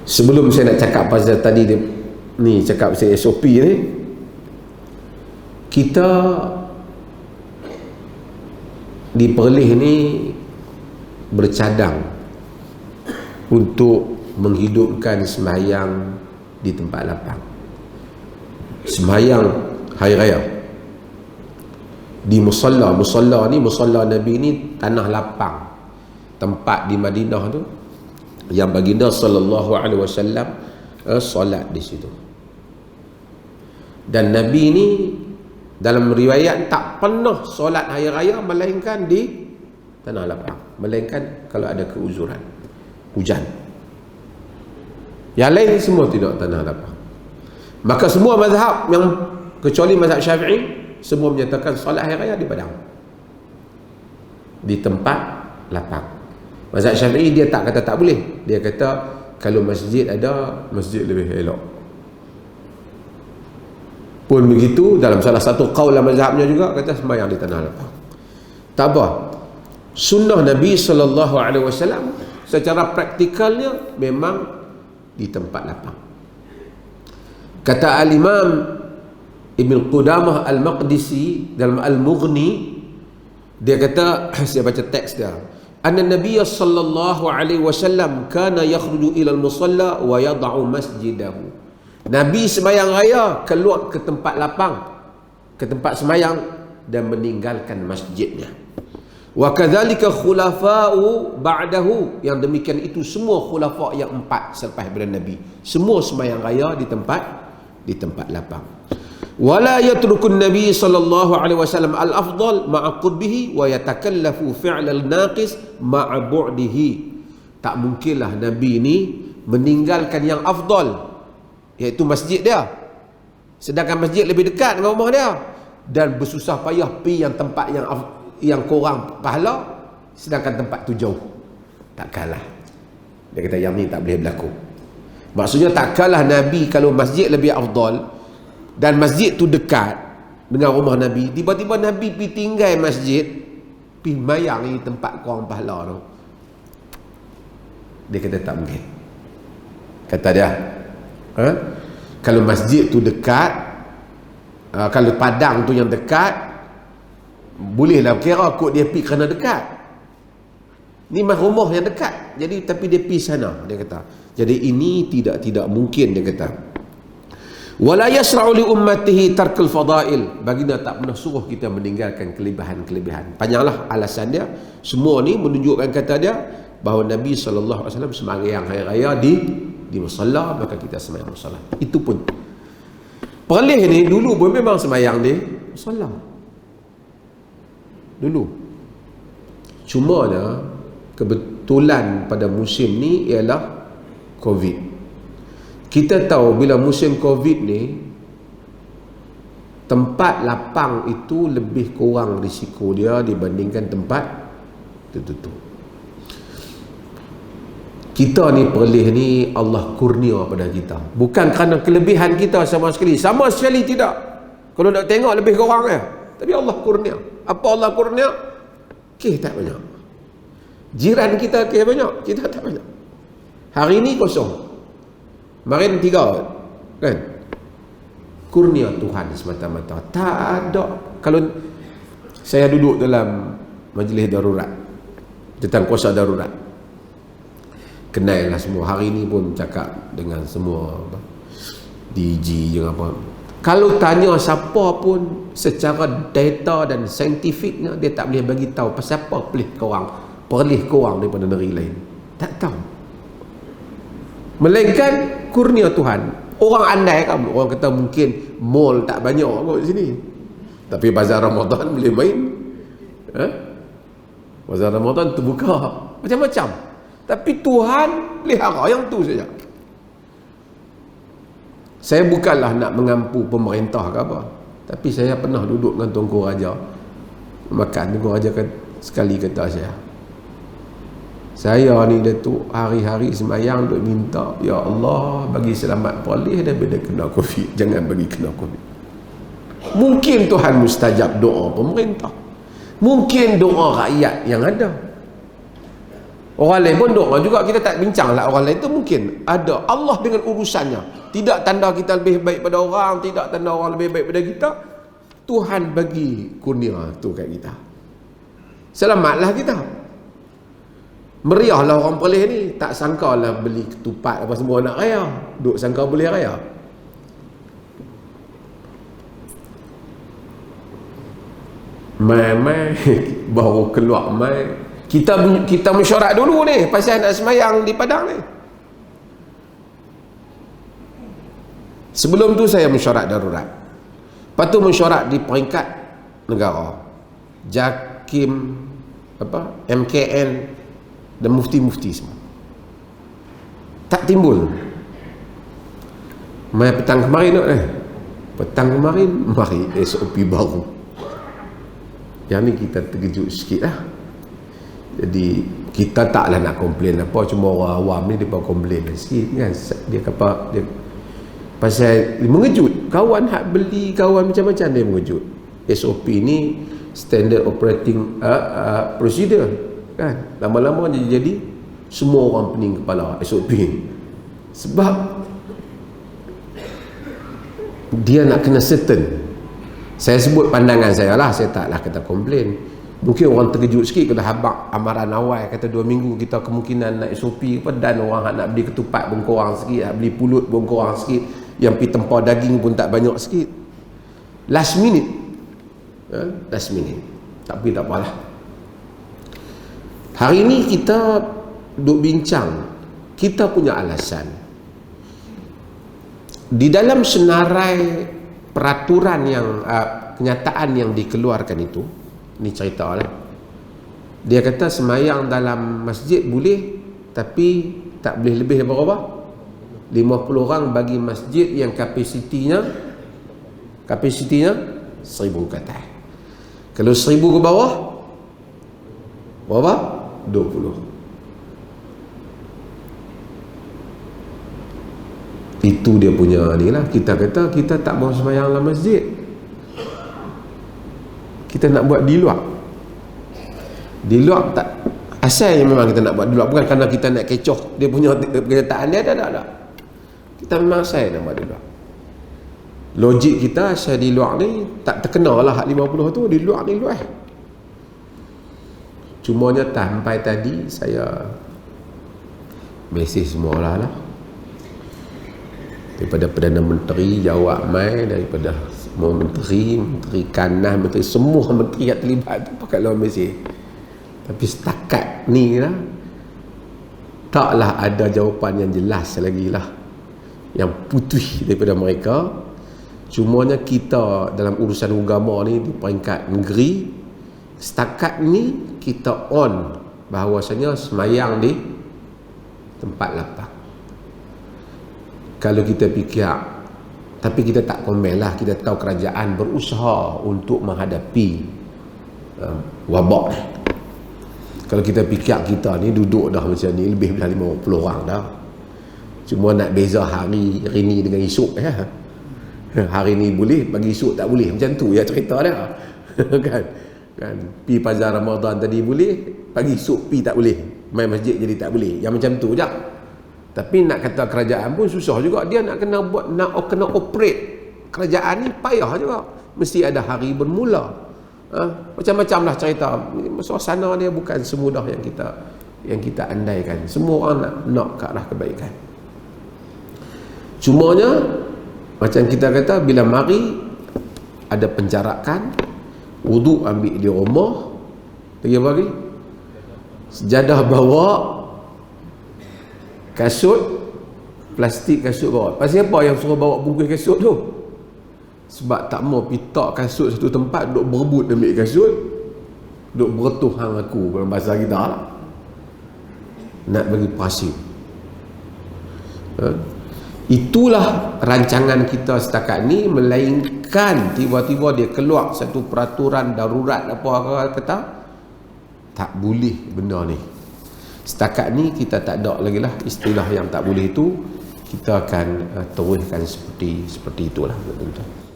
Sebelum saya nak cakap pasal tadi ni, cakap pasal SOP ni, kita di Perlis ni bercadang untuk menghidupkan sembahyang di tempat lapang, sembahyang hari raya di musalla. Musalla ni, musalla Nabi ni tanah lapang, tempat di Madinah tu yang baginda sallallahu alaihi wasallam solat di situ. Dan Nabi ni dalam riwayat tak pernah solat hari raya melainkan di tanah lapang, melainkan kalau ada keuzuran, hujan. Yang lain semua tidak tanah lapang. Maka semua mazhab yang kecuali mazhab Syafi'i semua menyatakan solat hari raya di padang, di tempat lapang. Mazhab Syafi'i dia tak kata tak boleh. Dia kata kalau masjid ada, masjid lebih elok. Pun begitu dalam salah satu qaul mazhabnya juga kata sembahyang di tanah lapang. Tak apa. Sunnah Nabi SAW secara praktikalnya memang di tempat lapang. Kata Al-Imam Ibn Qudamah Al-Maqdisi dalam Al-Mughni, dia kata, saya baca teks dia, anna Nabiya sallallahu alaihi wasallam kana yakhruju ila al-musalla wa yad'u masjidahu. Nabi sembahyang raya keluar ke tempat lapang, ke tempat sembahyang, dan meninggalkan masjidnya. Wa kadzalika khulafa'u ba'dahu, yang demikian itu semua khulafa' yang 4 selepas daripada Nabi, semua sembahyang raya di tempat lapang. Wala yatrukun Nabi sallallahu alaihi wasallam al-afdal ma'a qurbihi wa yatakallafu fi'lal naqis ma'a bu'dihi. Tak mungkinlah Nabi ni meninggalkan yang afdal, iaitu masjid dia, sedangkan masjid lebih dekat dengan rumah dia, dan bersusah payah pergi yang tempat yang kurang pahala, sedangkan tempat tu jauh. Tak kalah. Dia kata yang ni tak boleh berlaku. Maksudnya tak kalah Nabi kalau masjid lebih afdal dan masjid tu dekat dengan rumah Nabi, tiba-tiba Nabi pergi tinggal masjid, pergi mayang di tempat kurang pahala tu. Dia kata tak mungkin. Kata dia, kalau masjid tu dekat, kalau padang tu yang dekat, bolehlah kira kot dia pergi kerana dekat. Ni rumah yang dekat, jadi tapi dia pergi sana, dia kata. Jadi ini tidak mungkin, dia kata. Wala yasra'u li ummatihi tarkul fadail. Baginda tak pernah suruh kita meninggalkan kelebihan-kelebihan. Panjanglah alasan dia. Semua ni menunjukkan, kata dia, bahawa Nabi SAW sembahyang hari raya di musalla, maka kita sembahyang musalla. Itu pun Perlis ni dulu pun memang sembahyang di musalla dulu. Cuma kebetulan pada musim ni ialah Covid. Kita tahu bila musim Covid ni, tempat lapang itu lebih kurang risiko dia dibandingkan tempat tertutup. Kita ni Perlis ni Allah kurnia pada kita, bukan kerana kelebihan kita sama sekali tidak. Kalau nak tengok lebih kurang tapi Allah kurnia. Apa Allah kurnia? Kes tak banyak. Jiran kita kes banyak, kita tak banyak. Hari ni kosong, kemarin 3 kan. Kurnia Tuhan semata-mata. Tak ada. Kalau saya duduk dalam majlis darurat tentang kuasa darurat, kenal lah semua. Hari ni pun cakap dengan semua DG je apa. Kalau tanya siapa pun secara data dan saintifiknya, dia tak boleh bagi tahu pasal apa Perlis korang daripada negeri lain. Tak tahu. Melainkan kurnia Tuhan. Orang andai kan, orang kata mungkin mall tak banyak kot sini, tapi bazar Ramadan boleh main. Bazar Ramadan terbuka macam-macam. Tapi Tuhan pelihara yang tu saja. Saya bukanlah nak mengampu pemerintah ke apa, tapi saya pernah duduk dengan Tuanku Raja makan. Tuanku Raja sekali kata saya ni Datuk hari-hari sembahyang duk minta, ya Allah bagi selamat Perlis daripada kena Covid, jangan bagi kena Covid. Mungkin Tuhan mustajab doa pemerintah, mungkin doa rakyat yang ada. Orang lain pun doa juga, kita tak bincang lah orang lain tu, mungkin ada Allah dengan urusannya. Tidak tanda kita lebih baik pada orang, tidak tanda orang lebih baik pada kita. Tuhan bagi kurnia tu kat kita. Selamatlah kita. Meriahlah orang Perlis ni, tak sangkalah beli ketupat apa semua nak raya. Duk sangka boleh raya. Mai baru keluar mai. Kita mesyuarat dulu ni pasal nak semayang di Padang ni. Sebelum tu saya mesyuarat darurat. Lepas tu mesyuarat di peringkat negara. JAKIM, MKN dan mufti-mufti semua. Tak timbul. Mai petang kemarin tu petang kemarin mari SOP baru. Yang ni kita terkejut sikit lah. Jadi kita taklah nak komplain apa, cuma orang awam ni dia komplain sikit kan. Dia kata dia pasal mengejut. Kawan hak beli, kawan macam-macam dia mengejut. SOP ni standard operating procedure kan. Lama-lama jadi semua orang pening kepala SOP. Sebab dia nak kena certain. Saya sebut pandangan saya lah, saya taklah kata komplain. Mungkin orang terkejut sikit kalau habaq amaran awal kata 2 minggu kita kemungkinan nak SOP apa, dan orang nak beli ketupat pun kurang sikit, nak beli pulut pun kurang sikit, yang pergi tempah daging pun tak banyak sikit. Last minute. Last minute. Tapi tak apalah. Hari ni kita duk bincang, kita punya alasan. Di dalam senarai peraturan yang kenyataan yang dikeluarkan itu, ni cerita lah. Dia kata semayang dalam masjid boleh, tapi tak boleh lebih daripada berapa? 50 orang bagi masjid yang kapasitinya 1000 ke atas. Kalau 1000 ke bawah berapa? 20. Itu dia punya ni lah. Kita kata kita tak mau sembahyang dalam masjid, kita nak buat di luar. Di luar tak, asalnya memang kita nak buat di luar, bukan kerana kita nak kecoh dia punya kenyataan dia. Tak. Kita memang asal nak buat di luar. Logik kita asal di luar ni tak terkena lah hak 50 tu. Di luar ni luar. Cumanya sampai tadi saya mesej semua lah daripada Perdana Menteri jawab mai, daripada semua menteri kanan, menteri semua menteri yang terlibat tu pakai lawan mesej. Tapi setakat ni lah taklah ada jawapan yang jelas lagi lah, yang putih daripada mereka. Cumanya kita dalam urusan agama ni di peringkat negeri, setakat ni kita on bahawasanya semayang di tempat lapang. Kalau kita fikir, tapi kita tak komen lah, kita tahu kerajaan berusaha untuk menghadapi wabak ni. Kalau kita fikir kita ni duduk dah macam ni lebih dari 50 orang dah. Cuma nak beza hari ni dengan esok ya. Hari ni boleh, pagi esok tak boleh, macam tu ya cerita dia. kan pi bazar Ramadan tadi boleh, pagi esok pi tak boleh, main masjid jadi tak boleh, yang macam tu je. Tapi nak kata kerajaan pun susah juga, dia nak kena buat, nak kena operate kerajaan ni payah juga, mesti ada hari bermula. Macam-macam lah cerita. Suasana dia bukan semudah yang kita andaikan. Semua orang nak ke arah kebaikan. Cumanya macam kita kata, bila mari ada penjarakan, wuduk ambil di rumah, lagi apa lagi? Sejadah bawa, kasut plastik kasut bawa. Pasal apa yang suruh bawa bungkus kasut tu? Sebab tak mau pitak kasut satu tempat, duk berebut ambil kasut, duk beretuh hang aku, dalam bahasa kita lah, nak bagi pasir. Itulah rancangan kita setakat ni, melainkan tiba-tiba dia keluar satu peraturan darurat apa kata tak boleh benda ni. Setakat ni kita tak ada lagi lah istilah yang tak boleh itu. Kita akan teruskan seperti itulah, betul-betul.